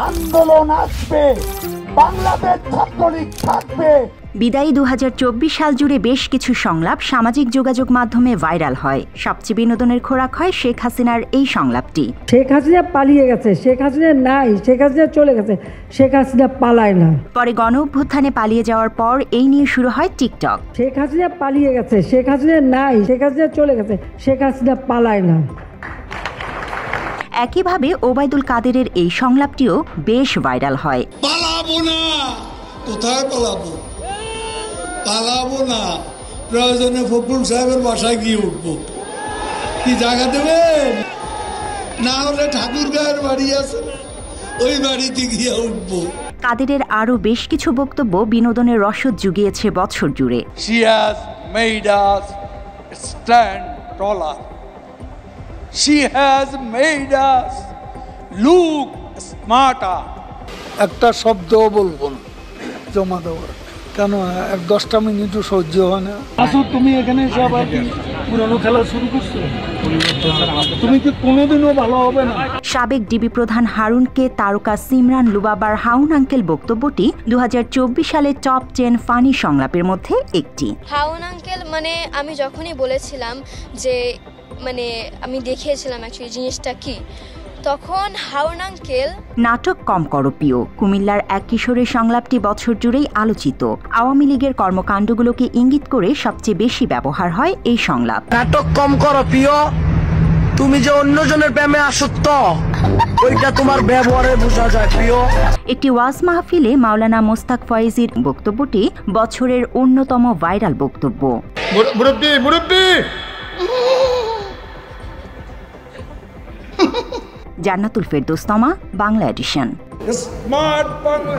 আন্দোলন আসবে, বাংলাদেশ ছাত্রলীগ থাকবে। বিদায়ী 2024 সাল জুড়ে বেশ কিছু সংলাপ সামাজিক যোগাযোগ মাধ্যমে ভাইরাল হয়। সবচেয়ে বিনোদনের খোরাক হয় শেখ হাসিনার এই সংলাপটি। শেখ হাসিনা পালিয়ে গেছে, শেখ হাসিনা নাই, শেখ হাসিনা চলে গেছে, শেখ হাসিনা পালায় না। পরে গণ অভ্যুত্থানে পালিয়ে যাওয়ার পর এই নিয়ে শুরু হয় টিকটক। শেখ হাসিনা পালিয়ে গেছে, শেখ হাসিনা নাই, শেখ হাসিনা চলে গেছে, শেখ হাসিনা পালায় না। একইভাবে ওবায়দুল কাদেরের এই সংলাপটিও বেশ ভাইরাল হয়। পালাবো না, কোথায় পালাবো? পালাবো না, প্রয়োজনে ফখরুল সাহেবের বাসায় গিয়ে উঠবো। কি জায়গা দেবেন? না হলে ঠাকুর গায়ের বাড়ি আছে, ওই বাড়িতে গিয়ে উঠবো। কাদেরের আরও বেশ কিছু বক্তব্য বিনোদনের রসদ জুগিয়েছে বছর জুড়ে। She has made us stand taller. She has made us look smarter. একটা শব্দও বলবো না জমা দেওয়ার, কেন 10টা মিনিটও সহ্য হয় না। আসো তুমি এখানে এসে আবার পুরানো খেলা শুরু করছো, তুমি কি কোনোদিনও ভালো হবে না। সাবেক ডিবি প্রধান হারুনকে তারকা সিমরান লুবাবার হাউন আঙ্কেল বক্তব্যটি 2024 সালে টপ 10 ফানি সংলাপের মধ্যে একটি। হাউন আঙ্কেল মানে আমি যখনই বলেছিলাম যে মানে আমি দেখিয়েছিলাম অ্যাকচুয়ালি জিনিসটা কি, তখন হাউন আঙ্কেল নাটক কম করো প্রিয় কুমিল্লার এক কিশোরের সংলাপটি বছর জুড়েই আলোচিত। আওয়ামী লীগের কর্মকাণ্ডগুলোকে ইঙ্গিত করে সবচেয়ে বেশি ব্যবহার হয় এই সংলাপ। নাটক কম করো প্রিয়, তুমি যে অন্যজনের প্রেমে আসক্ত ওইটা তোমার ব্যবহারে বোঝা যায় প্রিয়। একটি ওয়াজ মাহফিলে মাওলানা মোস্তাক ফয়েজির বক্তব্যটি বছরের অন্যতম ভাইরাল বক্তব্য। মুরব্বি মুরব্বি জান্নাতুল ফেরদৌস তমা, বাংলা এডিশন। স্মার্ট বাংলা।